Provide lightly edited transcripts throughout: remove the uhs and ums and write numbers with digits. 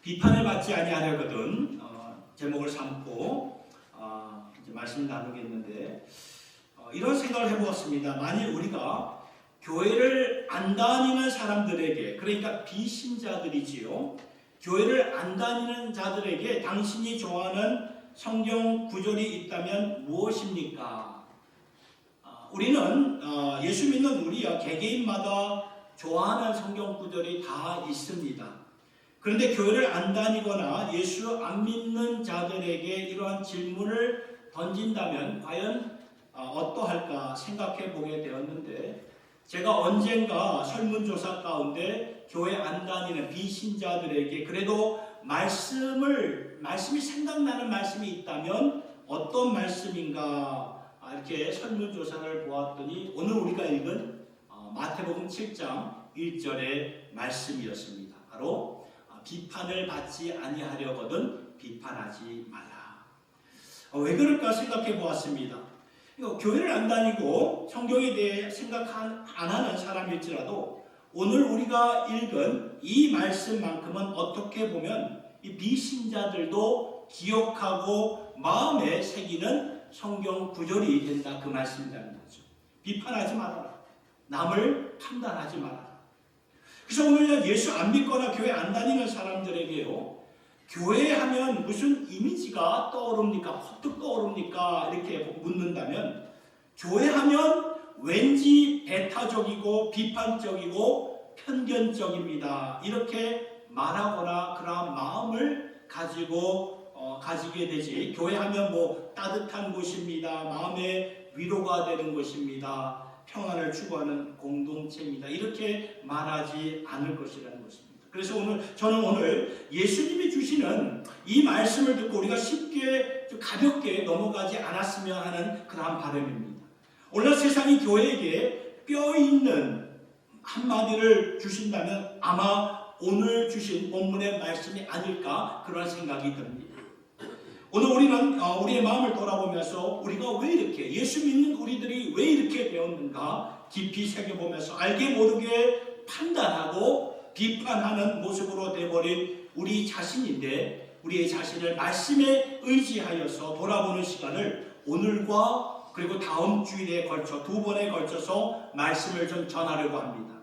비판을 받지 아니하려거든 제목을 삼고 이제 말씀 나누겠는데 이런 생각을 해보았습니다. 만일 우리가 교회를 안 다니는 사람들에게, 그러니까 비신자들이지요, 교회를 안 다니는 자들에게 당신이 좋아하는 성경 구절이 있다면 무엇입니까? 우리는 예수 믿는 우리야 개개인마다 좋아하는 성경 구절이 다 있습니다. 그런데 교회를 안 다니거나 예수 안 믿는 자들에게 이러한 질문을 던진다면 과연 어떠할까 생각해 보게 되었는데, 제가 언젠가 설문조사 가운데 교회 안 다니는 비신자들에게 그래도 말씀이 생각나는 말씀이 있다면 어떤 말씀인가 이렇게 설문조사를 보았더니 오늘 우리가 읽은 마태복음 7장 1절의 말씀이었습니다. 바로 비판을 받지 아니하려거든 비판하지 말라. 왜 그럴까 생각해 보았습니다. 교회를 안 다니고 성경에 대해 생각 안 하는 사람일지라도 오늘 우리가 읽은 이 말씀만큼은 어떻게 보면 이 비신자들도 기억하고 마음에 새기는 성경 구절이 된다, 그 말씀이라는 거죠. 비판하지 말아라. 남을 판단하지 말아라. 그래서 오늘 예수 안 믿거나 교회 안 다니는 사람들에게요, 교회 하면 무슨 이미지가 떠오릅니까? 퍼뜩 떠오릅니까? 이렇게 묻는다면, 교회 하면 왠지 배타적이고 비판적이고 편견적입니다. 이렇게 말하거나 그러한 마음을 가지게 되지, 교회 하면 뭐 따뜻한 곳입니다. 마음의 위로가 되는 곳입니다. 평안을 추구하는 공동체입니다. 이렇게 말하지 않을 것이라는 것입니다. 그래서 저는 오늘 예수님이 주시는 이 말씀을 듣고 우리가 쉽게 가볍게 넘어가지 않았으면 하는 그러한 바람입니다. 오늘 세상이 교회에게 뼈 있는 한마디를 주신다면 아마 오늘 주신 본문의 말씀이 아닐까 그런 생각이 듭니다. 오늘 우리는 우리의 마음을 돌아보면서 우리가 왜 이렇게, 예수 믿는 우리들이 왜 이렇게 되었는가 깊이 새겨보면서 알게 모르게 판단하고 비판하는 모습으로 되어버린 우리 자신인데, 우리의 자신을 말씀에 의지하여서 돌아보는 시간을 오늘과 그리고 다음 주일에 걸쳐 두 번에 걸쳐서 말씀을 좀 전하려고 합니다.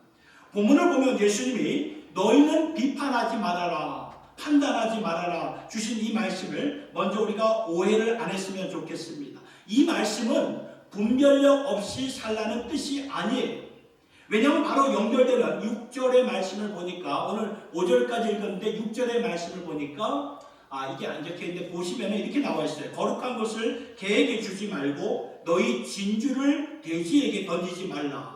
본문을 보면 예수님이 너희는 비판하지 말아라, 판단하지 말아라 주신 이 말씀을 먼저 우리가 오해를 안 했으면 좋겠습니다. 이 말씀은 분별력 없이 살라는 뜻이 아니에요. 왜냐하면 바로 연결되는 6절의 말씀을 보니까, 오늘 5절까지 읽었는데 6절의 말씀을 보니까 이게 안 적혀있는데 보시면 이렇게 나와 있어요. 거룩한 것을 개에게 주지 말고 너희 진주를 돼지에게 던지지 말라.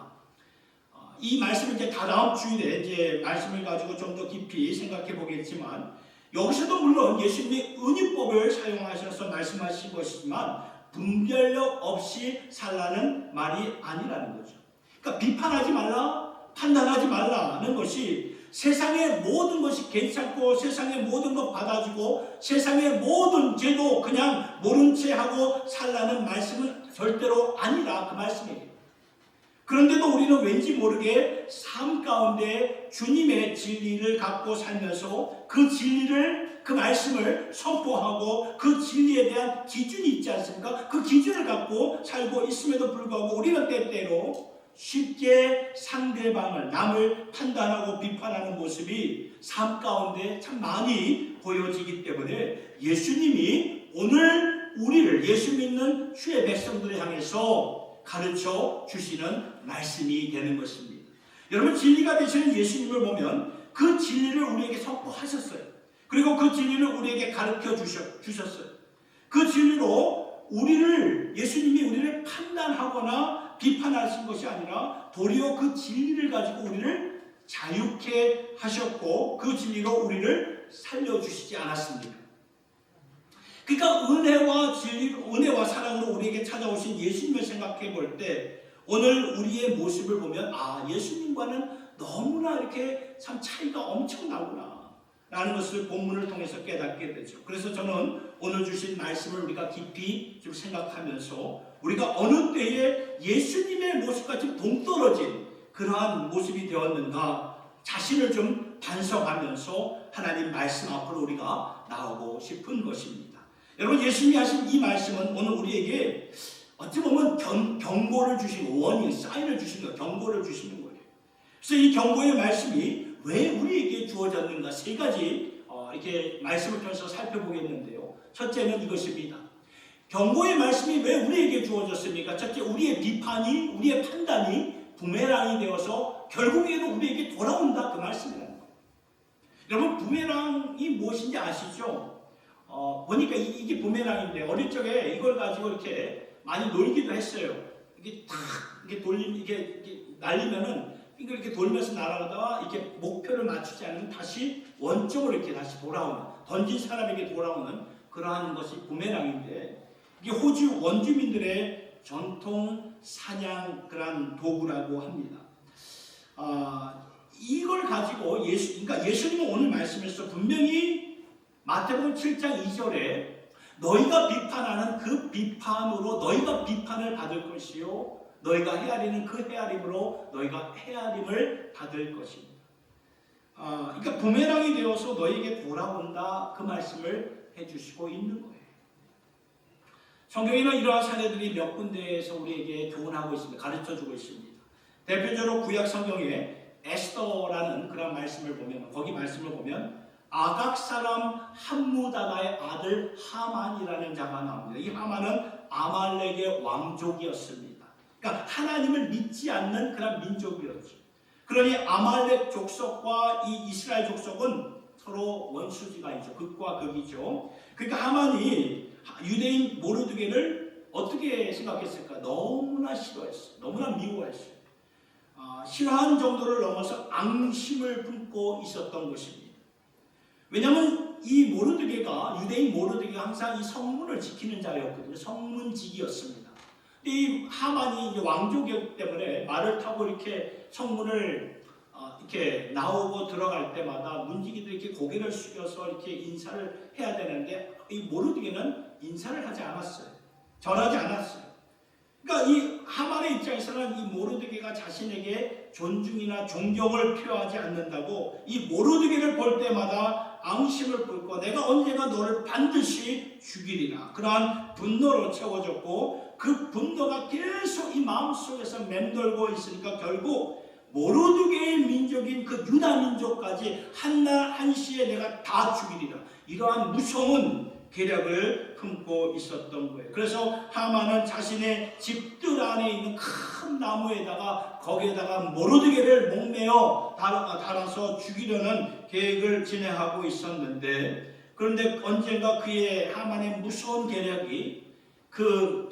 이 말씀을 이제 다음 주일에 이제 말씀을 가지고 좀 더 깊이 생각해 보겠지만, 여기서도 물론 예수님이 은유법을 사용하셔서 말씀하신 것이지만 분별력 없이 살라는 말이 아니라는 거죠. 그러니까 비판하지 말라, 판단하지 말라는 것이 세상의 모든 것이 괜찮고 세상의 모든 것 받아주고 세상의 모든 죄도 그냥 모른 채 하고 살라는 말씀은 절대로 아니라 그 말씀이에요. 그런데도 우리는 왠지 모르게 삶 가운데 주님의 진리를 갖고 살면서 그 진리를, 그 말씀을 선포하고 그 진리에 대한 기준이 있지 않습니까? 그 기준을 갖고 살고 있음에도 불구하고 우리는 때때로 쉽게 상대방을, 남을 판단하고 비판하는 모습이 삶 가운데 참 많이 보여지기 때문에 예수님이 오늘 우리를, 예수 믿는 주의 백성들을 향해서 가르쳐 주시는 말씀이 되는 것입니다. 여러분, 진리가 되시는 예수님을 보면 그 진리를 우리에게 선포하셨어요. 그리고 그 진리를 우리에게 가르쳐 주셨어요. 그 진리로 예수님이 우리를 판단하거나 비판하신 것이 아니라 도리어 그 진리를 가지고 우리를 자유케 하셨고 그 진리로 우리를 살려주시지 않았습니까? 그러니까 은혜와 사랑으로 우리에게 찾아오신 예수님을 생각해 볼 때 오늘 우리의 모습을 보면 예수님과는 너무나 이렇게 참 차이가 엄청나구나 라는 것을 본문을 통해서 깨닫게 되죠. 그래서 저는 오늘 주신 말씀을 우리가 깊이 좀 생각하면서 우리가 어느 때에 예수님의 모습과 좀 동떨어진 그러한 모습이 되었는가 자신을 좀 반성하면서 하나님 말씀 앞으로 우리가 나오고 싶은 것입니다. 여러분, 예수님이 하신 이 말씀은 오늘 우리에게 어찌 보면 경고를 주시고 워닝, 사인을 주시는 거예요. 경고를 주시는 거예요. 그래서 이 경고의 말씀이 왜 우리에게 주어졌는가 세 가지 이렇게 말씀을 통해서 살펴보겠는데요. 첫째는 이것입니다. 경고의 말씀이 왜 우리에게 주어졌습니까? 첫째, 우리의 비판이, 우리의 판단이 부메랑이 되어서 결국에는 우리에게 돌아온다, 그 말씀이라는 거예요. 여러분, 부메랑이 무엇인지 아시죠? 보니까 이게 부메랑인데 어릴 적에 이걸 가지고 이렇게 많이 놀기도 했어요. 이게 탁 이렇게 이게 날리면은 이렇게 돌면서 날아가다가 이렇게 목표를 맞추지 않으면 다시 원점으로 이렇게 다시 돌아오는, 던진 사람에게 돌아오는 그러한 것이 부메랑인데, 이게 호주 원주민들의 전통 사냥 그런 도구라고 합니다. 이걸 가지고 그러니까 예수님은 오늘 말씀에서 분명히 마태복음 7장 2절에 너희가 비판하는 그 비판으로 너희가 비판을 받을 것이요 너희가 헤아리는 그 헤아림으로 너희가 헤아림을 받을 것입니다. 그러니까 부메랑이 되어서 너희에게 돌아온다, 그 말씀을 해주시고 있는 거예요. 성경에는 이러한 사례들이 몇 군데에서 우리에게 교훈하고 있습니다. 가르쳐주고 있습니다. 대표적으로 구약 성경에 에스더라는 그런 말씀을 보면, 거기 말씀을 보면 아각 사람 함무다다의 아들 하만이라는 자가 나옵니다. 이 하만은 아말렉의 왕족이었습니다. 그러니까 하나님을 믿지 않는 그런 민족이었죠. 그러니 아말렉 족속과 이 이스라엘 족속은 서로 원수지가 있죠. 극과 극이죠. 그러니까 하만이 유대인 모르드게를 어떻게 생각했을까? 너무나 싫어했어요. 너무나 미워했어요. 싫어하는 정도를 넘어서 앙심을 품고 있었던 것입니다. 왜냐하면 이 모르드게가, 유대인 모르드게가 항상 이 성문을 지키는 자였거든요. 성문직이었습니다. 이 하만이 이제 왕족이었기 때문에 말을 타고 이렇게 성문을 이렇게 나오고 들어갈 때마다 문지기들이 이렇게 고개를 숙여서 이렇게 인사를 해야 되는데 이 모르드게는 인사를 하지 않았어요. 절하지 않았어요. 그러니까 이 하만의 입장에서는 이 모르드게가 자신에게 존중이나 존경을 표하지 않는다고 이 모르드게를 볼 때마다 앙심을 품고 내가 언젠가 너를 반드시 죽이리라, 그러한 분노로 채워졌고, 그 분노가 계속 이 마음속에서 맴돌고 있으니까 결국 모르드게의 민족인 그 유다 민족까지 한날 한시에 내가 다 죽이리라, 이러한 무서운 계략을 품고 있었던 거예요. 그래서 하만은 자신의 집들 안에 있는 큰 나무에다가 거기에다가 모르드게를 목매어 달아서 죽이려는 계획을 진행하고 있었는데, 그런데 언젠가 그의 하만의 무서운 계략이 그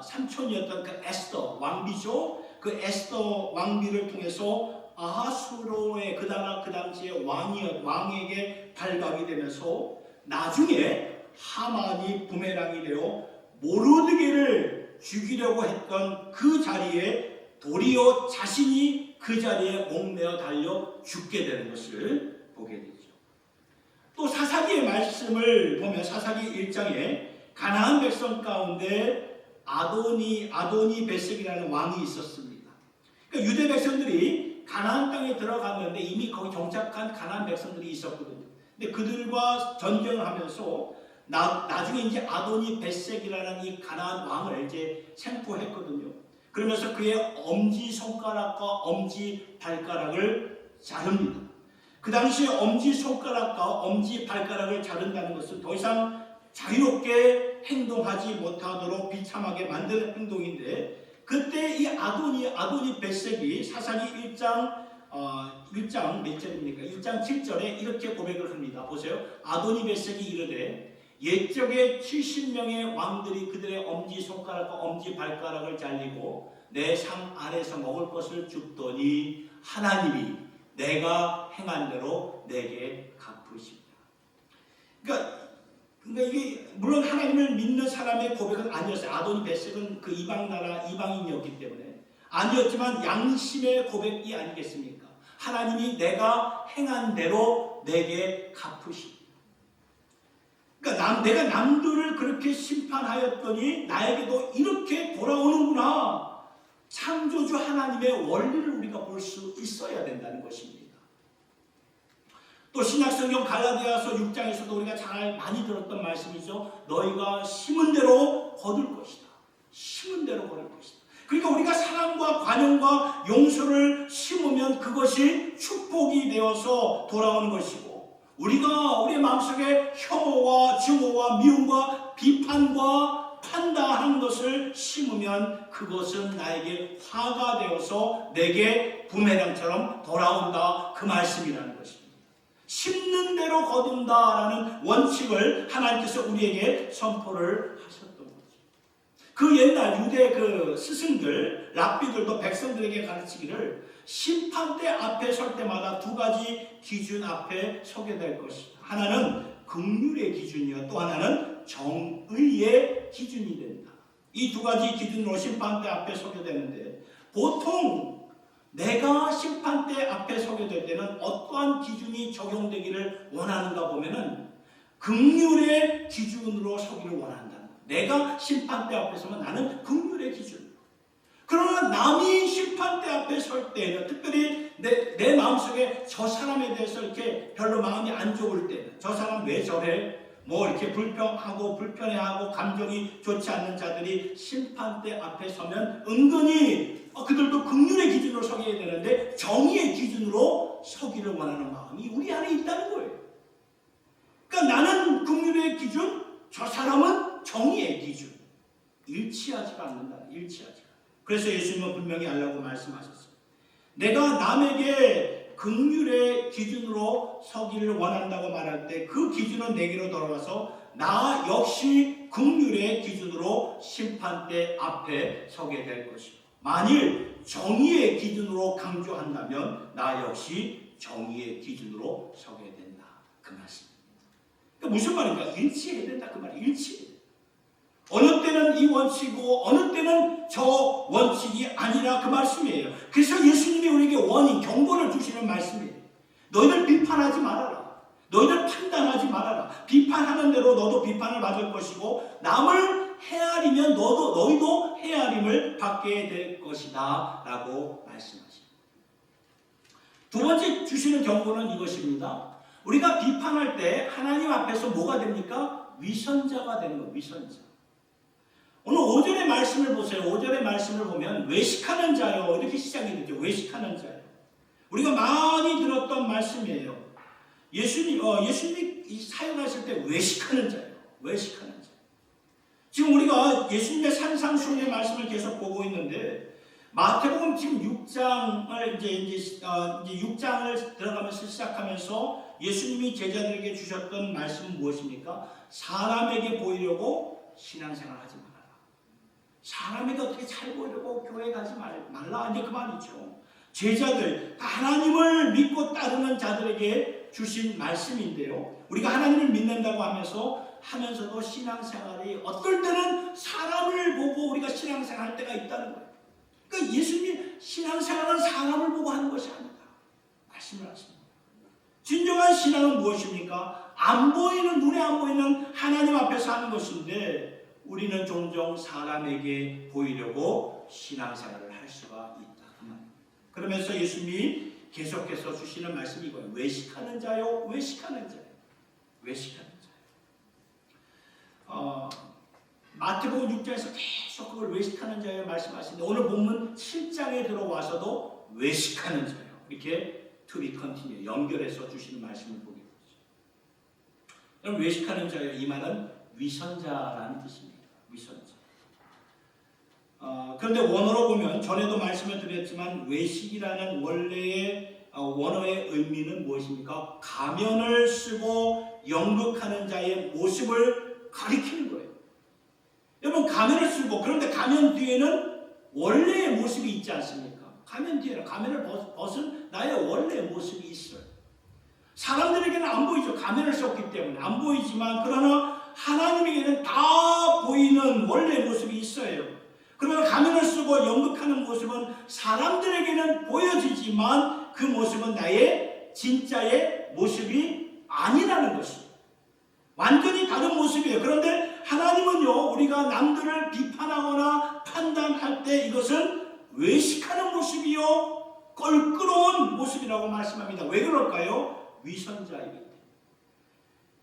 삼촌이었던 그 에스더 왕비죠. 그 에스더 왕비를 통해서 아하수로의 그 당시의 왕에게 발각이 되면서 나중에 하만이 부메랑이 되어 모르드게를 죽이려고 했던 그 자리에 도리어 자신이 그 자리에 목매어 달려 죽게 되는 것을 보게 되죠. 또 사사기의 말씀을 보면 사사기 1장에 가나안 백성 가운데 아도니 베섹이라는 왕이 있었습니다. 그러니까 유대 백성들이 가나안 땅에 들어갔는데 이미 거기 정착한 가나안 백성들이 있었거든요. 근데 그들과 전쟁을 하면서 나중에 이제 아도니 베섹이라는 이 가나안 왕을 이제 생포했거든요. 그러면서 그의 엄지 손가락과 엄지 발가락을 자릅니다. 그 당시에 엄지 손가락과 엄지 발가락을 자른다는 것은 더 이상 자유롭게 행동하지 못하도록 비참하게 만드는 행동인데, 그때 이 아도니 베섹이 사사기 1장 몇 절입니까? 1장 7절에 이렇게 고백을 합니다. 보세요. 아도니 베섹이 이르되 옛적에 70명의 왕들이 그들의 엄지손가락과 엄지발가락을 잘리고 내 상 아래서 먹을 것을 줍더니 하나님이 내가 행한 대로 내게 갚으시리라. 그러니까 이게 물론 하나님을 믿는 사람의 고백은 아니었어요. 아도니 베섹은 그 이방나라 이방인이었기 때문에 아니었지만 양심의 고백이 아니겠습니까? 하나님이 내가 행한 대로 내게 갚으시리라. 그러니까 내가 남들을 그렇게 심판하였더니 나에게도 이렇게 돌아오는구나. 창조주 하나님의 원리를 우리가 볼 수 있어야 된다는 것입니다. 또 신약성경 갈라디아서 6장에서도 우리가 잘 많이 들었던 말씀이죠. 너희가 심은 대로 거둘 것이다. 심은 대로 거둘 것이다. 그러니까 우리가 사랑과 관용과 용서를 심으면 그것이 축복이 되어서 돌아오는 것이고, 우리가 우리의 마음속에 혐오와 증오와 미움과 비판과 판단하는 것을 심으면 그것은 나에게 화가 되어서 내게 부메랑처럼 돌아온다, 그 말씀이라는 것입니다. 심는 대로 거둔다라는 원칙을 하나님께서 우리에게 선포를 하셨던 거죠. 그 옛날 유대 그 스승들, 랍비들도 백성들에게 가르치기를 심판대 앞에 설 때마다 두 가지 기준 앞에 서게 될 것이다. 하나는 긍휼의 기준이요, 또 하나는 정의의 기준이 된다. 이 두 가지 기준으로 심판대 앞에 서게 되는데, 보통 내가 심판대 앞에 서게 될 때는 어떠한 기준이 적용되기를 원하는가 보면은 긍휼의 기준으로 서기를 원한다. 내가 심판대 앞에 서면 나는 긍휼의 기준. 그러나 남이 심판대 앞에 설 때는, 특별히 내 마음속에 저 사람에 대해서 이렇게 별로 마음이 안 좋을 때는, 저 사람 왜 저래? 뭐 이렇게 불편해하고 감정이 좋지 않는 자들이 심판대 앞에 서면 은근히 그들도 긍휼의 기준으로 서게 되는데 정의의 기준으로 서기를 원하는 마음이 우리 안에 있다는 거예요. 그러니까 나는 긍휼의 기준, 저 사람은 정의의 기준. 일치하지가 않는다. 일치하지가. 그래서 예수님은 분명히 알라고 말씀하셨어요. 내가 남에게 긍휼의 기준으로 서기를 원한다고 말할 때 그 기준은 내게로 돌아와서 나 역시 긍휼의 기준으로 심판대 앞에 서게 될 것이고, 만일 정의의 기준으로 강조한다면 나 역시 정의의 기준으로 서게 된다, 그 말씀입니다. 그러니까 무슨 말인가? 일치해야 된다, 그 말이에요. 일치. 어느 때는 이 원칙이고 어느 때는 저 원칙이 아니라, 그 말씀이에요. 그래서 예수님이 우리에게 원인, 경고를 주시는 말씀이에요. 너희들 비판하지 말아라. 너희들 판단하지 말아라. 비판하는 대로 너도 비판을 받을 것이고, 남을 헤아리면 너희도 헤아림을 받게 될 것이다 라고 말씀하십니다. 두 번째 주시는 경고는 이것입니다. 우리가 비판할 때 하나님 앞에서 뭐가 됩니까? 위선자가 되는 거예요. 위선자. 오늘 5절의 말씀을 보세요. 5절의 말씀을 보면 외식하는 자요, 이렇게 시작이 되죠. 외식하는 자요. 우리가 많이 들었던 말씀이에요. 예수님이 사역하실 때 외식하는 자예요. 외식하는 자. 지금 우리가 예수님의 산상수훈의 말씀을 계속 보고 있는데, 마태복음 지금 6장을 이제 6장을 들어가면서 시작하면서 예수님이 제자들에게 주셨던 말씀은 무엇입니까? 사람에게 보이려고 신앙생활 하지 마라. 사람에게 어떻게 잘 보이려고 교회 가지 말라, 이제 그 말이죠. 제자들, 하나님을 믿고 따르는 자들에게 주신 말씀인데요. 우리가 하나님을 믿는다고 하면서도 신앙생활이 어떨 때는 사람을 보고 우리가 신앙생활할 때가 있다는 거예요. 그러니까 예수님이 신앙생활은 사람을 보고 하는 것이 아니다, 말씀을 하십니다. 진정한 신앙은 무엇입니까? 눈에 안 보이는 하나님 앞에서 하는 것인데, 우리는 종종 사람에게 보이려고 신앙생활을 할 수가 있다. 그러면서 예수님이 계속해서 주시는 말씀이 이거예요. 외식하는 자요, 외식하는 자요, 외식하는 자요. 마태복음 6장에서 계속 그걸 외식하는 자요 말씀하시는데, 오늘 본문 7장에 들어와서도 외식하는 자요, 이렇게 to be continue 연결해서 주시는 말씀을 보게 되죠. 그럼 외식하는 자요, 이 말은 위선자라는 뜻입니다. 위선자. 그런데 원어로 보면, 전에도 말씀을 드렸지만 외식이라는 원어의 의미는 무엇입니까? 가면을 쓰고 연극하는 자의 모습을 가리키는 거예요. 여러분, 가면을 쓰고, 그런데 가면 뒤에는 원래의 모습이 있지 않습니까? 가면 뒤에는, 가면을 벗은 나의 원래의 모습이 있어요. 사람들에게는 안 보이죠. 가면을 썼기 때문에 안 보이지만, 그러나 하나님에게는 다 보이는 원래의 모습이 있어요. 그러면 가면을 쓰고 연극하는 모습은 사람들에게는 보여지지만 그 모습은 나의 진짜의 모습이 아니라는 것이에요. 완전히 다른 모습이에요. 그런데 하나님은요, 우리가 남들을 비판하거나 판단할 때 이것은 외식하는 모습이요, 껄끄러운 모습이라고 말씀합니다. 왜 그럴까요? 위선자이기 때문에,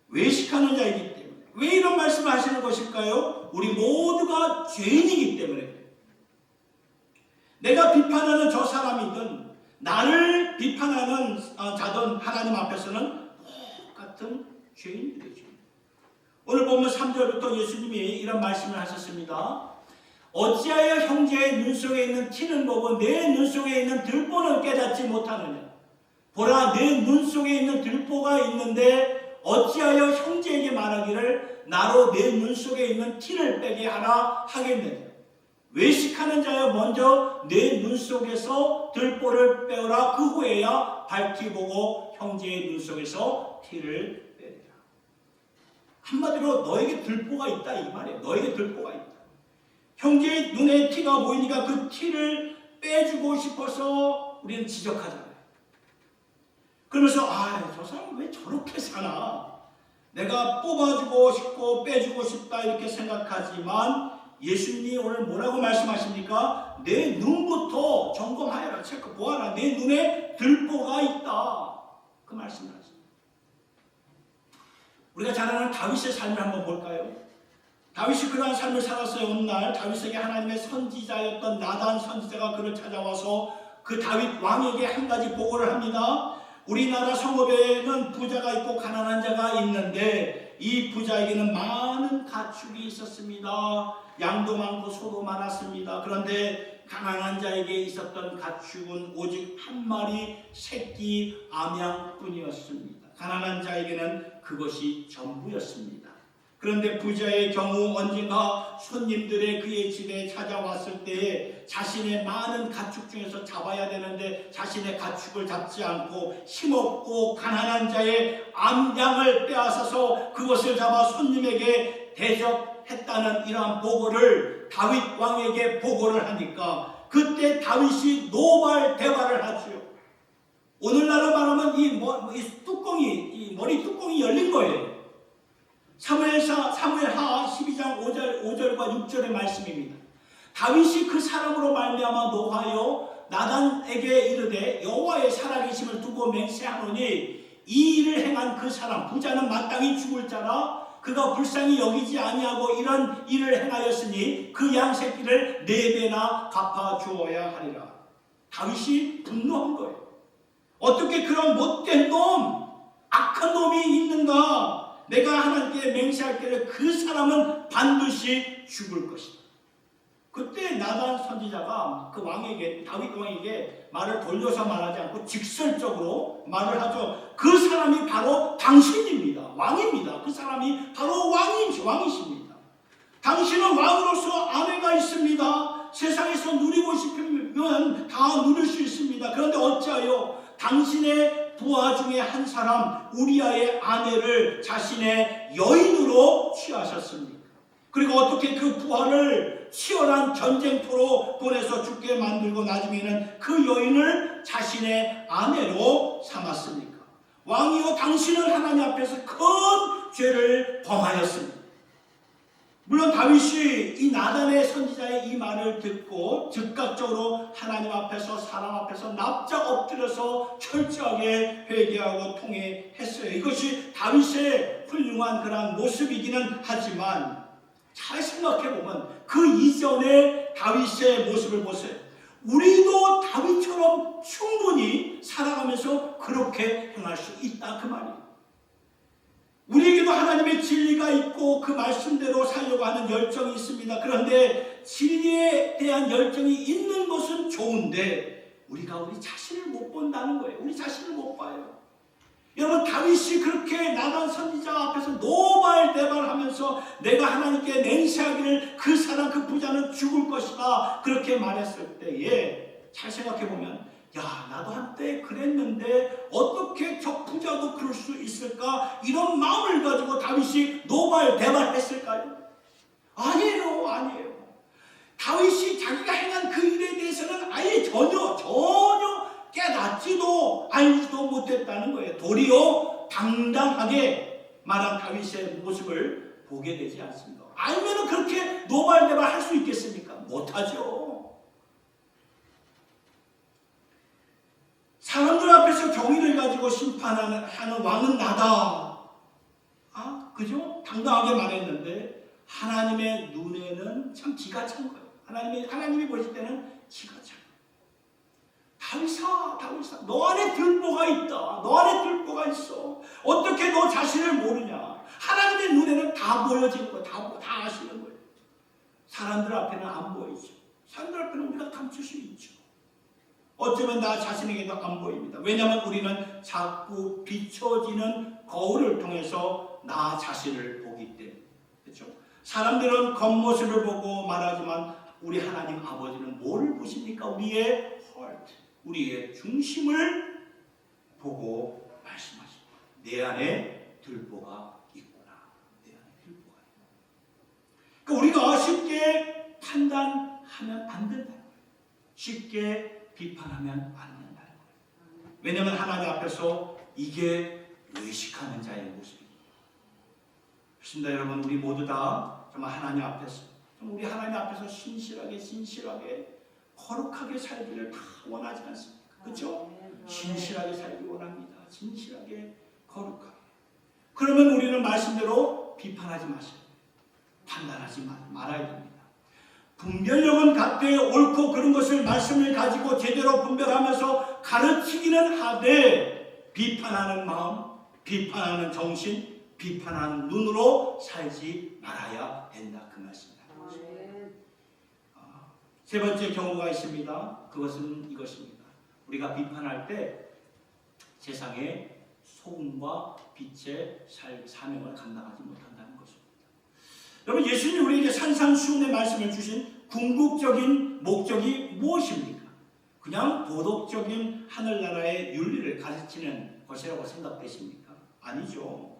외식하는 자이기 때문에. 왜 이런 말씀을 하시는 것일까요? 우리 모두가 죄인이기 때문에. 내가 비판하는 저 사람이든 나를 비판하는 자든 하나님 앞에서는 똑같은 죄인들이죠. 오늘 보면 3절부터 예수님이 이런 말씀을 하셨습니다. 어찌하여 형제의 눈 속에 있는 티는 보고 내 눈 속에 있는 들보는 깨닫지 못하느냐. 보라, 내 눈 속에 있는 들보가 있는데 어찌하여 형제에게 말하기를 나로 내 눈 속에 있는 티를 빼게 하라 하겠느냐. 외식하는 자여, 먼저 내 눈 속에서 들보를 빼어라. 그 후에야 밝히 보고 형제의 눈 속에서 티를 빼라. 한마디로 너에게 들보가 있다 이 말이에요. 너에게 들보가 있다. 형제의 눈에 티가 보이니까 그 티를 빼주고 싶어서 우리는 지적하잖아요. 그러면서 저 사람 왜 저렇게 사나? 내가 뽑아주고 싶고 빼주고 싶다 이렇게 생각하지만 예수님이 오늘 뭐라고 말씀하십니까? 내 눈부터 점검하여라. 체크 보아라. 내 눈에 들보가 있다. 그 말씀을 하십니다. 우리가 잘 아는 다윗의 삶을 한번 볼까요? 다윗이 그러한 삶을 살았어요. 어느 날 다윗에게 하나님의 선지자였던 나단 선지자가 그를 찾아와서 그 다윗 왕에게 한 가지 보고를 합니다. 우리나라 성읍에는 부자가 있고 가난한 자가 있는데 이 부자에게는 많은 가축이 있었습니다. 양도 많고 소도 많았습니다. 그런데 가난한 자에게 있었던 가축은 오직 한 마리 새끼 암양뿐이었습니다. 가난한 자에게는 그것이 전부였습니다. 그런데 부자의 경우 언젠가 손님들의 그의 집에 찾아왔을 때에 자신의 많은 가축 중에서 잡아야 되는데 자신의 가축을 잡지 않고 힘없고 가난한 자의 암양을 빼앗아서 그것을 잡아 손님에게 대접했다는 이러한 보고를 다윗 왕에게 보고를 하니까 그때 다윗이 노발대발을 하죠. 오늘날로 말하면 이 머리 뚜껑이 열린 거예요. 사무엘하 12장 5절과 6절의 말씀입니다. 다윗이 그 사람으로 말미암아 노하여 나단에게 이르되 여호와의 살아계심을 두고 맹세하노니 이 일을 행한 그 사람 부자는 마땅히 죽을 자라. 그가 불쌍히 여기지 아니하고 이런 일을 행하였으니 그 양 새끼를 4배나 갚아주어야 하리라. 다윗이 분노한 거예요. 어떻게 그런 못된 놈, 악한 놈이 있는가? 내가 하나님께 맹세할게를 그 사람은 반드시 죽을 것이다. 그때 나단 선지자가 그 왕에게, 다윗 왕에게 말을 돌려서 말하지 않고 직설적으로 말을 하죠. 그 사람이 바로 당신입니다. 왕입니다. 그 사람이 바로 왕이십니다. 당신은 왕으로서 아내가 있습니다. 세상에서 누리고 싶으면 다 누릴 수 있습니다. 그런데 어찌하여 당신의 부하 중에 한 사람 우리아의 아내를 자신의 여인으로 취하셨습니까? 그리고 어떻게 그 부하를 치열한 전쟁터로 보내서 죽게 만들고 나중에는 그 여인을 자신의 아내로 삼았습니까? 왕이여 당신은 하나님 앞에서 큰 죄를 범하였습니다. 물론 다윗이 이 나단의 선지자의 이 말을 듣고 즉각적으로 하나님 앞에서 사람 앞에서 납작 엎드려서 철저하게 회개하고 통회했어요. 이것이 다윗의 훌륭한 그런 모습이기는 하지만 잘 생각해보면 그 이전의 다윗의 모습을 보세요. 우리도 다윗처럼 충분히 살아가면서 그렇게 행할 수 있다 그 말이에요. 우리에게도 하나님의 진리가 있고 그 말씀대로 살려고 하는 열정이 있습니다. 그런데 진리에 대한 열정이 있는 것은 좋은데 우리가 우리 자신을 못 본다는 거예요. 우리 자신을 못 봐요. 여러분 다윗이 그렇게 나단 선지자 앞에서 노발대발하면서 내가 하나님께 맹세하기를 그 사람 그 부자는 죽을 것이다 그렇게 말했을 때에 잘 생각해보면 나도 한때 그랬는데 어떻게 저 부자도 그럴 수 있을까? 이런 마음을 가지고 다윗이 노발대발했을까요? 아니에요. 다윗이 자기가 행한 그 일에 대해서는 아예 전혀 깨닫지도 알지도 못했다는 거예요. 도리어 당당하게 말한 다윗의 모습을 보게 되지 않습니다. 알면은 그렇게 노발대발 할 수 있겠습니까? 못하죠. 사람들 앞에서 경의를 가지고 심판하는 왕은 나다. 그죠? 당당하게 말했는데 하나님의 눈에는 참 기가 찬 거예요. 하나님이 보실 때는 기가 찬 거예요. 다윗아, 너 안에 들보가 있다. 너 안에 들보가 있어. 어떻게 너 자신을 모르냐? 하나님의 눈에는 다 보여지는 거예요. 다 아시는 거예요. 사람들 앞에는 안 보이죠. 사람들 앞에는 우리가 감출 수 있죠. 어쩌면 나 자신에게도 안 보입니다. 왜냐하면 우리는 자꾸 비춰지는 거울을 통해서 나 자신을 보기 때문에. 그렇죠? 사람들은 겉모습을 보고 말하지만 우리 하나님 아버지는 뭐를 보십니까? 우리의 heart, 우리의 중심을 보고 말씀하십니다. 내 안에 들보가 있구나. 내 안에 들보가 있구나. 그러니까 우리가 쉽게 판단하면 안 된다. 쉽게 비판하면 안 된다는 거예요. 왜냐하면 하나님 앞에서 이게 의식하는 자의 모습입니다. 그렇습니다, 여러분. 우리 모두 다 정말 하나님 앞에서, 우리 하나님 앞에서 신실하게 거룩하게 살기를 다 원하지 않습니까? 그렇죠? 신실하게 살기 원합니다. 진실하게 거룩하게. 그러면 우리는 말씀대로 비판하지 마세요. 판단하지 말아야 됩니다. 분별력은 갖되 옳고 그른 것을 말씀을 가지고 제대로 분별하면서 가르치기는 하되 비판하는 마음, 비판하는 정신, 비판하는 눈으로 살지 말아야 된다. 그 말씀입니다. 세 번째 경우가 있습니다. 그것은 이것입니다. 우리가 비판할 때 세상의 소금과 빛의 사명을 감당하지 못한다는 것입니다. 여러분, 예수님이 우리에게 산상수훈의 말씀을 주신 궁극적인 목적이 무엇입니까? 그냥 도덕적인 하늘나라의 윤리를 가르치는 것이라고 생각되십니까? 아니죠.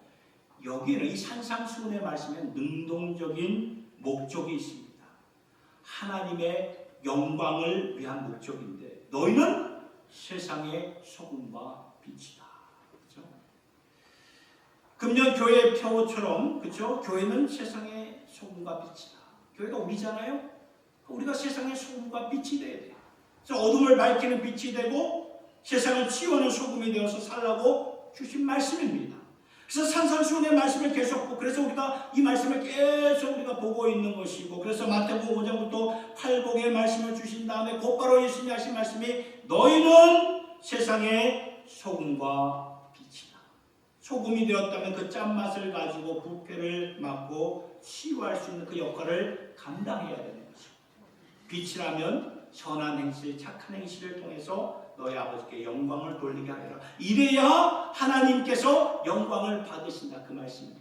여기는 이 산상수훈의 말씀에 능동적인 목적이 있습니다. 하나님의 영광을 위한 목적인데 너희는 세상의 소금과 빛이다. 그렇죠? 금년 교회 표처럼, 그렇죠? 교회는 세상의 소금과 빛이다. 교회가 우리잖아요. 우리가 세상의 소금과 빛이 되어야 돼요. 그래서 어둠을 밝히는 빛이 되고 세상을 치유하는 소금이 되어서 살라고 주신 말씀입니다. 그래서 산상수훈의 말씀을 계속, 그래서 우리가 이 말씀을 계속 우리가 보고 있는 것이고, 그래서 마태복음 5장부터 팔복의 말씀을 주신 다음에 곧바로 예수님이 하신 말씀이 너희는 세상의 소금과 빛이다. 소금이 되었다면 그 짠맛을 가지고 부패를 막고 치유할 수 있는 그 역할을 감당해야 되는 것입니다. 빛이라면 선한 행실, 착한 행실을 통해서 너희 아버지께 영광을 돌리게 하리라. 이래야 하나님께서 영광을 받으신다. 그 말씀입니다.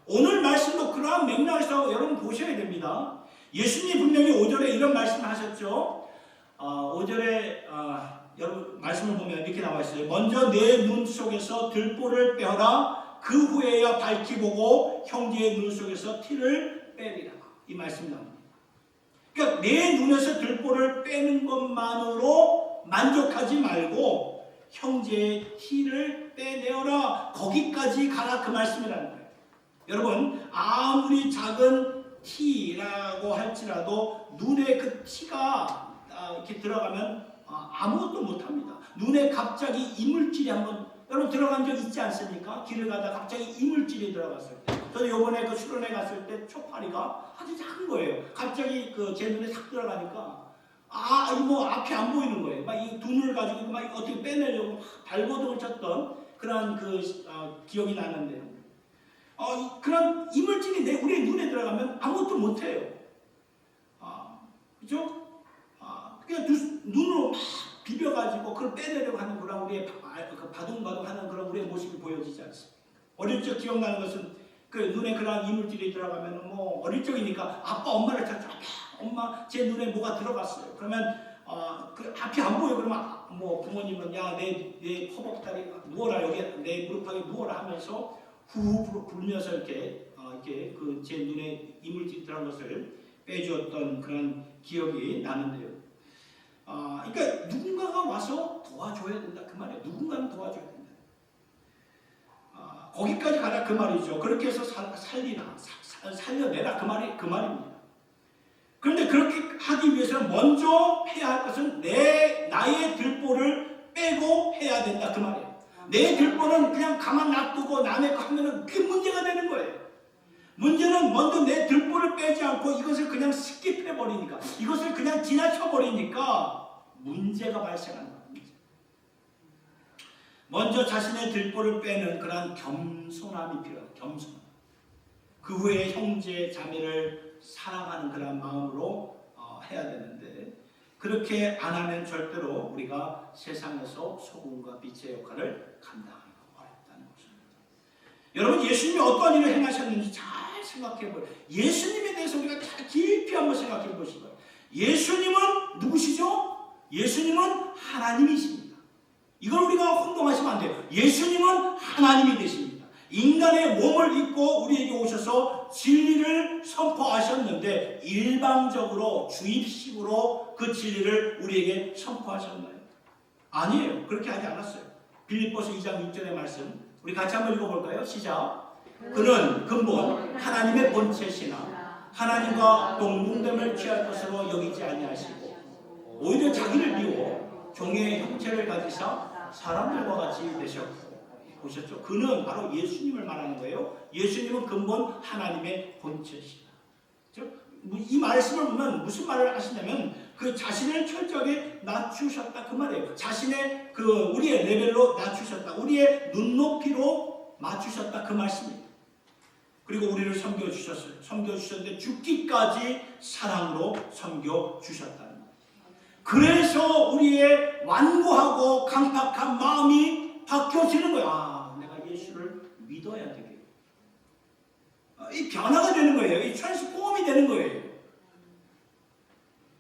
오늘 말씀도 그러한 맥락에서 여러분 보셔야 됩니다. 예수님이 분명히 5절에 이런 말씀을 하셨죠. 5절에 여러분 말씀을 보면 이렇게 나와 있어요. 먼저 내 눈 속에서 들보를 빼어라. 그 후에야 밝히 보고 형제의 눈 속에서 티를 빼리라. 이 말씀이 나옵니다. 그러니까 내 눈에서 들보를 빼는 것만으로 만족하지 말고 형제의 티를 빼내어라. 거기까지 가라. 그 말씀이라는 거예요. 여러분, 아무리 작은 티라고 할지라도 눈에 그 티가 이렇게 들어가면 아무것도 못합니다. 눈에 갑자기 이물질이 한번 여러분 들어간 적 있지 않습니까? 길을 가다 갑자기 이물질이 들어갔을 때. 저도 요번에 그 수련회 갔을 때 초파리가 아주 작은 거예요. 갑자기 제 눈에 탁 들어가니까 이거 앞이 안 보이는 거예요. 막 이 눈을 가지고 막 어떻게 빼내려고 발버둥을 쳤던 그런 기억이 나는데요. 그런 이물질이 우리 눈에 들어가면 아무것도 못해요. 그죠? 그냥 눈으로 막 비벼가지고 그걸 빼내려고 하는 그런 우리의 바둥바둥하는 그런 우리의 모습이 보여지지 않습니까? 어릴 적 기억나는 것은 그 눈에 그런 이물질이 들어가면 뭐 어릴 적이니까 아빠 엄마를 찾죠. 엄마 제 눈에 뭐가 들어갔어요. 그러면 그 앞이 안 보여. 그러면 뭐 부모님은 야 내 허벅다리 누워라, 여기 내 무릎하게 누워라 하면서 후후 불면서 이렇게 제 눈에 이물질이 들어간 것을 빼주었던 그런 기억이 나는데요. 그러니까 누군가가 와서 도와줘야 된다. 그 말이에요. 누군가는 도와줘야 된다. 거기까지 가라. 그 말이죠. 그렇게 해서 살려내라. 그 말입니다. 그런데 그렇게 하기 위해서는 먼저 해야 할 것은 나의 들보를 빼고 해야 된다 그 말이에요. 내 들보는 그냥 가만 놔두고 남의 거 하면은 그게 문제가 되는 거예요. 문제는 먼저 내 들보를 빼지 않고 이것을 그냥 스킵해 버리니까, 이것을 그냥 지나쳐 버리니까 문제가 발생하는 거예요. 먼저 자신의 들보를 빼는 그런 겸손함이 필요해요. 겸손. 그 후에 형제 자매를 사랑하는 그런 마음으로 해야 되는데, 그렇게 안 하면 절대로 우리가 세상에서 소금과 빛의 역할을 감당하기가 어렵다는 것입니다. 여러분, 예수님이 어떤 일을 행하셨는지 잘 생각해 보세요. 예수님에 대해서 우리가 잘 깊이 한번 생각해 보시고요. 예수님은 누구시죠? 예수님은 하나님이십니다. 이걸 우리가 혼동하시면 안 돼요. 예수님은 하나님이 되십니다. 인간의 몸을 입고 우리에게 오셔서 진리를 선포하셨는데, 일방적으로 주입식으로 그 진리를 우리에게 선포하셨나요? 아니에요. 그렇게 하지 않았어요. 빌립보서 2장 6절의 말씀 우리 같이 한번 읽어볼까요? 시작. 그는 근본 하나님의 본체시나 하나님과 동등됨을 취할 것으로 여기지 아니하시고 오히려 자기를 비워 종의 형체를 가지사 사람들과 같이 되셨고. 보셨죠? 그는 바로 예수님을 말하는 거예요. 예수님은 근본 하나님의 본체시다. 이 말씀을 보면 무슨 말을 하시냐면 그 자신을 철저하게 낮추셨다 그 말이에요. 자신의 그 우리의 레벨로 낮추셨다. 우리의 눈높이로 맞추셨다 그 말씀입니다. 그리고 우리를 섬겨주셨어요. 섬겨주셨는데 죽기까지 사랑으로 섬겨주셨다는 거예요. 그래서 우리의 완고하고 강팍한 마음이 바뀌어지는 거예요. 아, 내가 예수를 믿어야 되겠다. 이 변화가 되는 거예요. 이 트랜스포먼이 되는 거예요.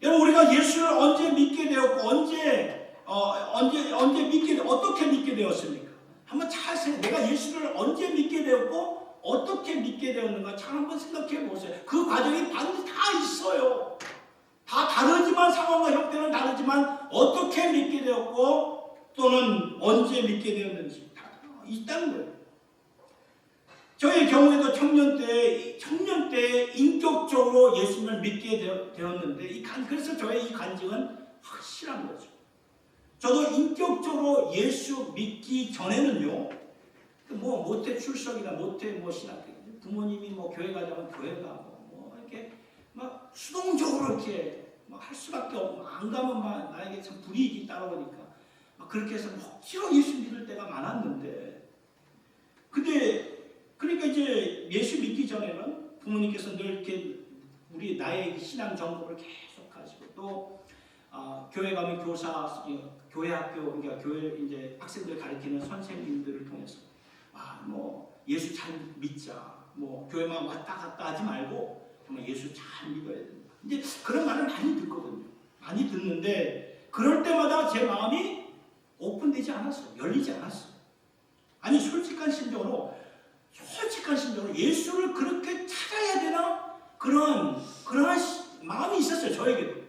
여러분, 우리가 예수를 언제 믿게 되었고 언제 믿게 어떻게 믿게 되었습니까? 한번 잘 생각. 내가 예수를 언제 믿게 되었고 어떻게 믿게 되었는가 잘 한번 생각해 보세요. 그 과정이 반드시 다 있어요. 다 다르지만 상황과 형태는 다르지만 어떻게 믿게 되었고 또는 언제 믿게 되었는지 다 있다는 거예요. 저의 경우에도 청년 때 인격적으로 예수님을 믿게 되었는데 그래서 저의 이 간증은 확실한 거죠. 저도 인격적으로 예수 믿기 전에는요, 모태 출석이나 모태 신학, 부모님이 교회 가자면 교회 가고 이렇게 막 수동적으로 이렇게 할 수밖에 없고 안 가면 나에게 참 불이익이 따라오니까 그렇게 해서 억지로 예수 믿을 때가 많았는데, 그러니까 이제 예수 믿기 전에는 부모님께서 늘 이렇게 나의 신앙 점검을 계속 하시고 또 교회 가면 교회 학교 그러니까 교회 이제 학생들 가르치는 선생님들을 통해서 예수 잘 믿자, 교회만 왔다 갔다 하지 말고 정말 예수 잘 믿어야 된다. 이제 그런 말을 많이 듣거든요. 많이 듣는데 그럴 때마다 제 마음이 오픈되지 않았어요. 열리지 않았어요. 아니 솔직한 심정으로 예수를 그렇게 찾아야 되나? 그런 마음이 있었어요. 저에게도.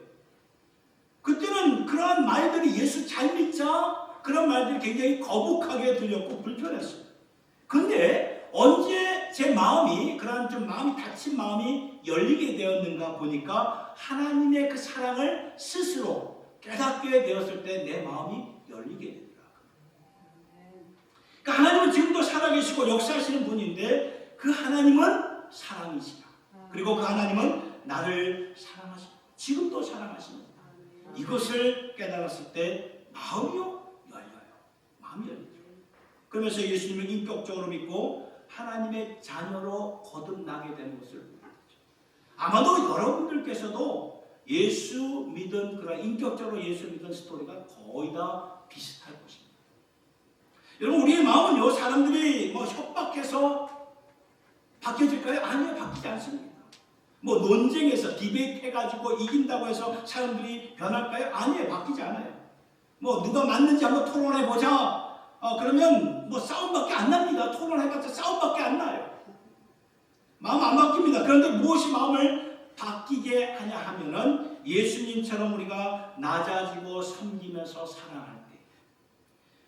그때는 그러한 말들이 예수 잘 믿자 그런 말들이 굉장히 거북하게 들렸고 불편했어요. 근데 언제 제 마음이 그러한 좀 마음이 닫힌 마음이 열리게 되었는가 보니까 하나님의 그 사랑을 스스로 깨닫게 되었을 때 내 마음이 열리게 됩니다. 그러니까 하나님은 지금도 살아계시고 역사하시는 분인데 그 하나님은 사랑이시다. 그리고 그 하나님은 나를 사랑하시고 지금도 사랑하십니다. 이것을 깨달았을 때 마음이 열려요. 마음이 열리죠. 그러면서 예수님을 인격적으로 믿고 하나님의 자녀로 거듭나게 되는 것을 보게 되죠. 아마도 여러분들께서도 예수 믿은 그런 인격적으로 예수 믿은 스토리가 거의 다 비슷할 것입니다. 여러분, 우리의 마음은요, 사람들이 협박해서 바뀌어질까요? 아니요, 바뀌지 않습니다. 논쟁에서 디베이트 해가지고 이긴다고 해서 사람들이 변할까요? 아니에요, 바뀌지 않아요. 누가 맞는지 한번 토론해보자. 그러면 싸움밖에 안 납니다. 토론해봤자 싸움밖에 안 나요. 마음 안 바뀝니다. 그런데 무엇이 마음을 바뀌게 하냐 하면은 예수님처럼 우리가 낮아지고 섬기면서 사랑할 때,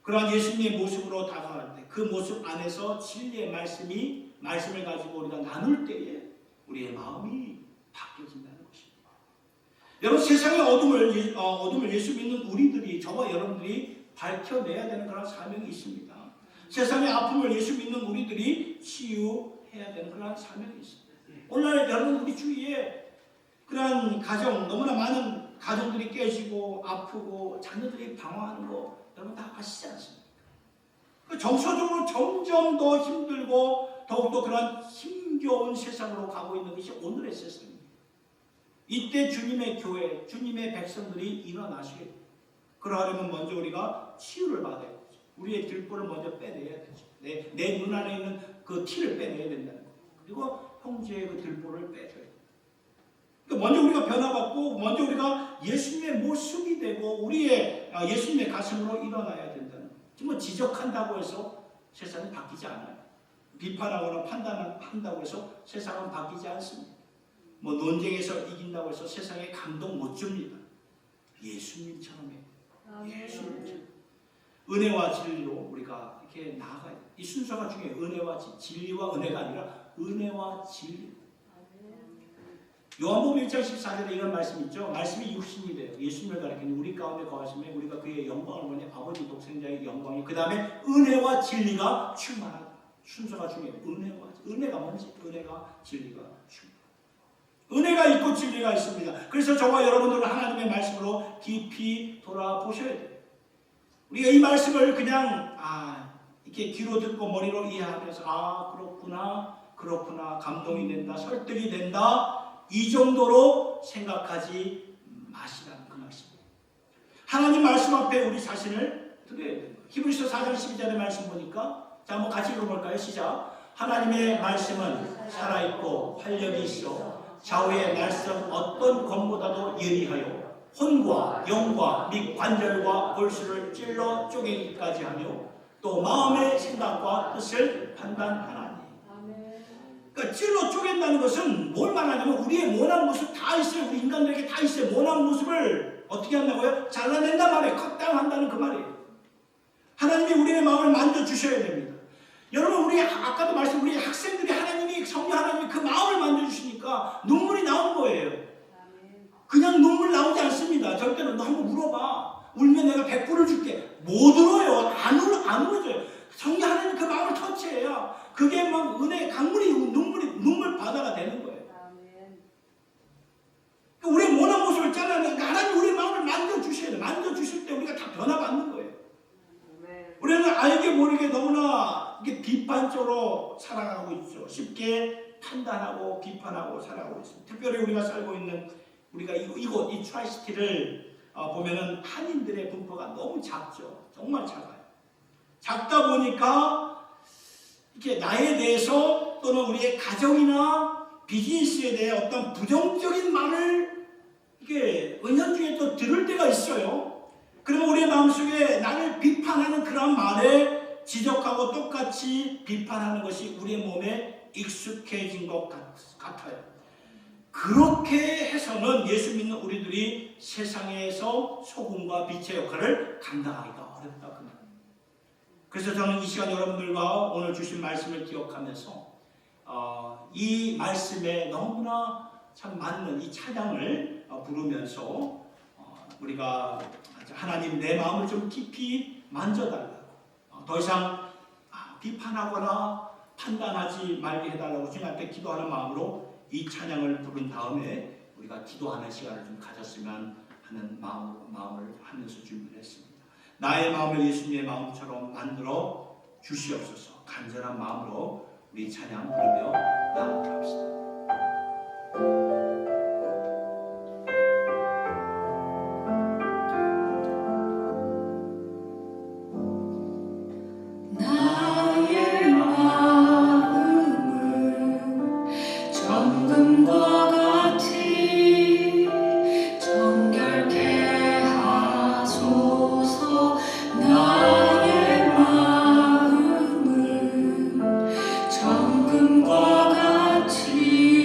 그러한 예수님의 모습으로 다가갈 때, 그 모습 안에서 진리의 말씀을 가지고 우리가 나눌 때에 우리의 마음이 바뀌어진다는 것입니다. 여러분, 세상의 어둠을 예수 믿는 우리들이, 저와 여러분들이 밝혀내야 되는 그런 사명이 있습니다. 세상의 아픔을 예수 믿는 우리들이 치유해야 되는 그런 사명이 있습니다. 오늘날 여러분 우리 주위에 그런 가정, 너무나 많은 가정들이 깨지고 아프고 자녀들이 방황하는 거 여러분 다 아시지 않습니까? 정서적으로 점점 더 힘들고 더욱더 그런 힘겨운 세상으로 가고 있는 것이 오늘의 세상입니다. 이때 주님의 교회, 주님의 백성들이 일어나셔야 돼요. 그러려면 먼저 우리가 치유를 받아야 되죠. 우리의 들보를 먼저 빼내야 되죠. 내 눈 안에 있는 그 티를 빼내야 된다는 거예요. 그리고 형제의 그 들보를 빼줘야 돼요. 먼저 우리가 변화받고 먼저 우리가 예수님의 모습이 되고 우리의 예수님의 가슴으로 일어나야 된다는 거예요. 지금 지적한다고 해서 세상은 바뀌지 않아요. 비판하거나 판단한다고 해서 세상은 바뀌지 않습니다. 논쟁에서 이긴다고 해서 세상에 감동 못 줍니다. 예수님처럼 해요. 예수님처럼. 은혜와 진리로 우리가 이렇게 나아가요. 이 순서가 중요해요. 은혜와 진리와 은혜가 아니라 은혜와 진리. 요한복음 1장 14절에 이런 말씀이 있죠. 말씀이 육신이 돼요. 예수님을 가리키는 우리 가운데 거하시면 우리가 그의 영광을 보니 아버지 독생자의 영광이 그 다음에 은혜와 진리가 충만하다. 순서가 중요해요. 은혜가 뭔지 은혜가 진리가 충만하다. 은혜가 있고 진리가 있습니다. 그래서 저와 여러분들은 하나님의 말씀으로 깊이 돌아보셔야 돼요. 우리가 이 말씀을 그냥 이렇게 귀로 듣고 머리로 이해하면서 그렇구나 감동이 된다 설득이 된다 이 정도로 생각하지 마시라는 그 말씀입니다. 하나님 말씀 앞에 우리 자신을 드려야 돼요. 히브리서 4장 12절의 말씀 보니까 자 한번 같이 읽어볼까요? 시작. 하나님의 말씀은 살아있고 활력이 있어 좌우의 날선 어떤 검보다도 예리하여 혼과 영과 및 관절과 골수를 찔러 쪼개기까지 하며 또 마음의 생각과 뜻을 판단하나니. 그러니까 찔러 쪼갠다는 것은 뭘 말하냐면 우리의 모난 모습 다 있어요. 우리 인간들에게 다 있어요. 모난 모습을 어떻게 한다고요? 잘라낸단 말이에요. 컷당한다는 그 말이에요. 하나님이 우리의 마음을 만져주셔야 됩니다. 여러분 우리 아까도 말씀 우리 학생들이 하나님이 성령 하나님이 그 마음을 만져주시니까 눈물이 나온 거예요. 그냥 눈물 나오지 않습니다. 절대로 너 한번 물어봐. 울면 내가 100불을 줄게. 못 울어요. 안 울어져요. 성령 하나님 그 마음을 터치해야 그게 막 은혜 강물이 눈물 바다가 되는 거예요. 우리의 모난 모습을 잘라내니까 하나님 우리의 마음을 만져주셔야 돼요. 만져주실 때 우리가 다 변화받는 거예요. 우리는 알게 모르게 너무나 이게 비판적으로 살아가고 있죠. 쉽게 판단하고 비판하고 살아가고 있습니다. 특별히 우리가 살고 있는 우리가 이곳 이 트라이시티를 보면은 한인들의 분포가 너무 작죠. 정말 작아요. 작다 보니까 이렇게 나에 대해서 또는 우리의 가정이나 비즈니스에 대해 어떤 부정적인 말을 이게 은연중에 또 들을 때가 있어요. 그러면 우리의 마음속에 나를 비판하는 그런 말에 지적하고 똑같이 비판하는 것이 우리의 몸에 익숙해진 것 같아요. 그렇게 해서는 예수 믿는 우리들이 세상에서 소금과 빛의 역할을 감당하기가 어렵다. 그 말입니다. 그래서 저는 이 시간 여러분들과 오늘 주신 말씀을 기억하면서 이 말씀에 너무나 참 맞는 이 찬양을 부르면서 우리가 하나님 내 마음을 좀 깊이 만져달라고 더 이상 비판하거나 판단하지 말게 해달라고 주님 앞에 기도하는 마음으로 이 찬양을 부른 다음에 우리가 기도하는 시간을 좀 가졌으면 하는 마음을 하면서 준비를 했습니다. 나의 마음을 예수님의 마음처럼 만들어 주시옵소서. 간절한 마음으로 우리 찬양 부르며 나아갑시다. 정금과 같이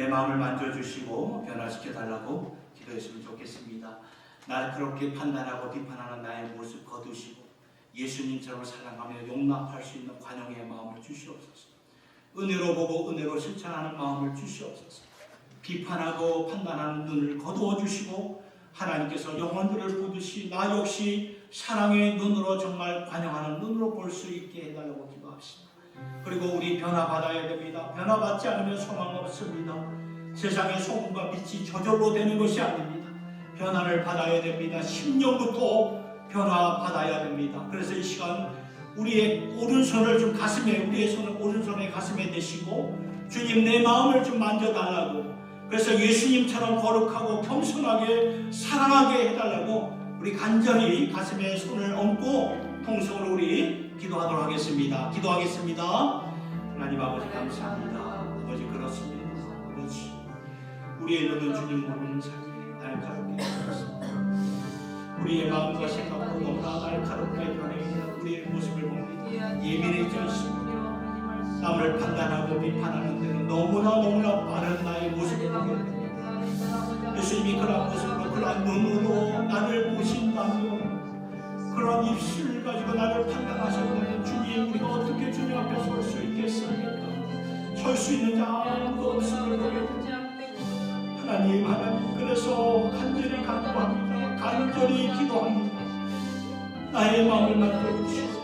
마음을 만져주시고 변화시켜 달라고 기도했으면 좋겠습니다. 날카롭게 판단하고 비판하는 나의 모습 거두시고 예수님처럼 사랑하며 용납할 수 있는 관용의 마음을 주시옵소서. 은혜로 보고 은혜로 실천하는 마음을 주시옵소서. 비판하고 판단하는 눈을 거두어 주시고 하나님께서 영혼들을 보듯이 나 역시 사랑의 눈으로 정말 관용하는 눈으로 볼 수 있게 해달라고 기도합시다. 그리고 우리 변화받아야 됩니다. 변화받지 않으면 소망 없습니다. 세상의 소금과 빛이 저절로 되는 것이 아닙니다. 변화를 받아야 됩니다. 10년부터 변화받아야 됩니다. 그래서 이 시간 우리의 오른손을 좀 가슴에, 우리의 손을 오른손에 가슴에 대시고 주님 내 마음을 좀 만져달라고, 그래서 예수님처럼 거룩하고 겸손하게 사랑하게 해달라고 우리 간절히 가슴에 손을 얹고 통성으로 우리 기도하도록 하겠습니다. 기도하겠습니다. 하나님 아버지 감사합니다. 아버지 그렇습니다. 아버지 우리의 눈은 주님 모르는 사이에 날카롭게 변했습니다. 우리의 마음과 생각도 너무나 날카롭게 변해 있는 우리의 모습을 봅니다. 예민해져 있습니다. 남을 판단하고 비판하는 데는 너무나 빠른 나의 모습을 보게 됩니다. 예수님이 그런 모습으로 그런 눈으로 나를 보신다면, 그런 입술을 가지고 나를 판단하셨다면 주님 우리가 어떻게 주님 앞에 설 수 있겠습니까? 설 수 있는 자 아무도 없음을 보게 됩니다. 하나님 그래서 간절히 간구합니다. 간절히 기도합니다. 나의 마음을 만들어주시고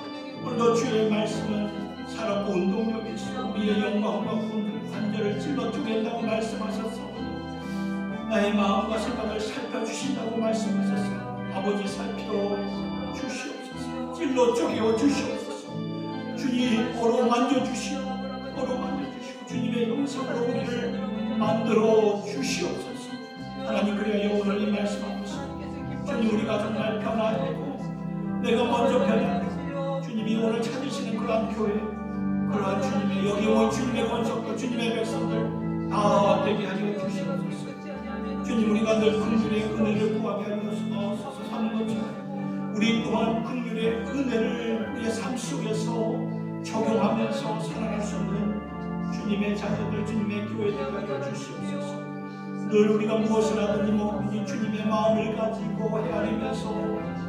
오늘도 주의 말씀은 살았고 운동력이 있어 우리의 영광과 관절을 찔러 쪼갠다고 말씀하셨어. 나의 마음과 생각을 살펴주신다고 말씀하셨어. 아버지 살펴 주시옵소서. 찔러 쪼개어 주시옵소서. 주님 어로 만져주시고 주님의 형상으로 우리를 만들어 주시옵소서. 하나님 그래야 오늘 이 말씀하고 주님 우리가 정말 변화되고 내가 먼저 변화되고 주님이 오늘 찾으시는 그러한 교회, 그러한 주님의 여기 온 주님의 권속도 주님의 백성들 다 되게 하여 주시옵소서. 주님 우리가 늘 긍휼의 은혜를 구하게 하여서 사는 것처럼 우리 또한 긍휼의 은혜를 우리의 삶 속에서 적용하면서 살아갈 수 있는 주님의 자녀들, 주님의 교회들 하여 주시옵소서. 늘 우리가 무엇을 하든지 뭐든지 주님의 마음을 가지고 헤아리면서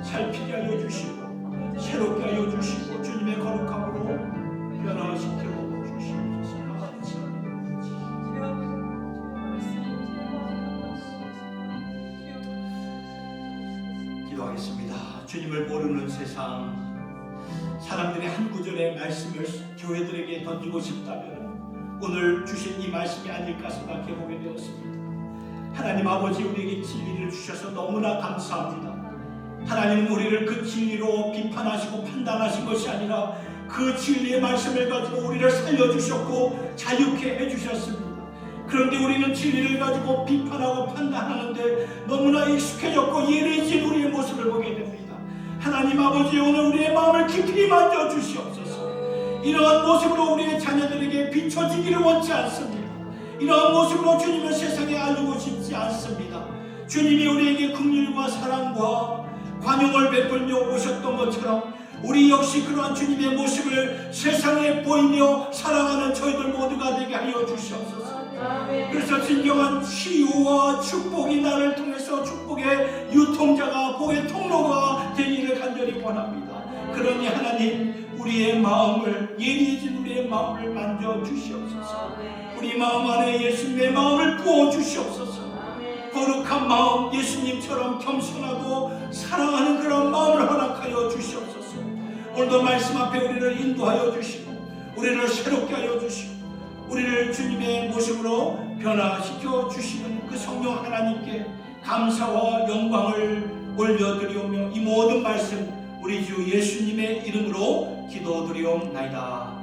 살피게 하여 주시고 새롭게 하여 주시고 주님의 거룩함으로 변화시켜 주시옵소서. 기도하겠습니다. 주님을 모르는 세상, 사람들의 한 구절의 말씀을 교회들에게 던지고 싶다면 오늘 주신 이 말씀이 아닐까 생각해 보게 되었습니다. 하나님 아버지 우리에게 진리를 주셔서 너무나 감사합니다. 하나님은 우리를 그 진리로 비판하시고 판단하신 것이 아니라 그 진리의 말씀을 가지고 우리를 살려주셨고 자유케 해주셨습니다. 그런데 우리는 진리를 가지고 비판하고 판단하는데 너무나 익숙해졌고 예리해진 우리의 모습을 보게 됩니다. 하나님 아버지 오늘 우리의 마음을 깊이 만져주시옵소서. 이러한 모습으로 우리의 자녀들에게 비춰지기를 원치 않습니다. 이러한 모습으로 주님을 세상에 알리고 싶지 않습니다. 주님이 우리에게 긍휼과 사랑과 관용을 베풀며 오셨던 것처럼 우리 역시 그러한 주님의 모습을 세상에 보이며 사랑하는 저희들 모두가 되게 하여 주시옵소서. 그래서 진정한 치유와 축복이 나를 통해서 축복의 유통자가 복의 통로가 되기를 간절히 원합니다. 그러니 하나님 우리의 마음을, 예리해진 우리의 마음을 만져 주시옵소서. 우리 마음 안에 예수님의 마음을 부어 주시옵소서. 거룩한 마음, 예수님처럼 겸손하고 사랑하는 그런 마음을 허락하여 주시옵소서. 오늘도 말씀 앞에 우리를 인도하여 주시고 우리를 새롭게 하여 주시고 우리를 주님의 모습으로 변화시켜 주시는 그 성령 하나님께 감사와 영광을 올려드리오며 이 모든 말씀 우리 주 예수님의 이름으로 기도드리옵나이다.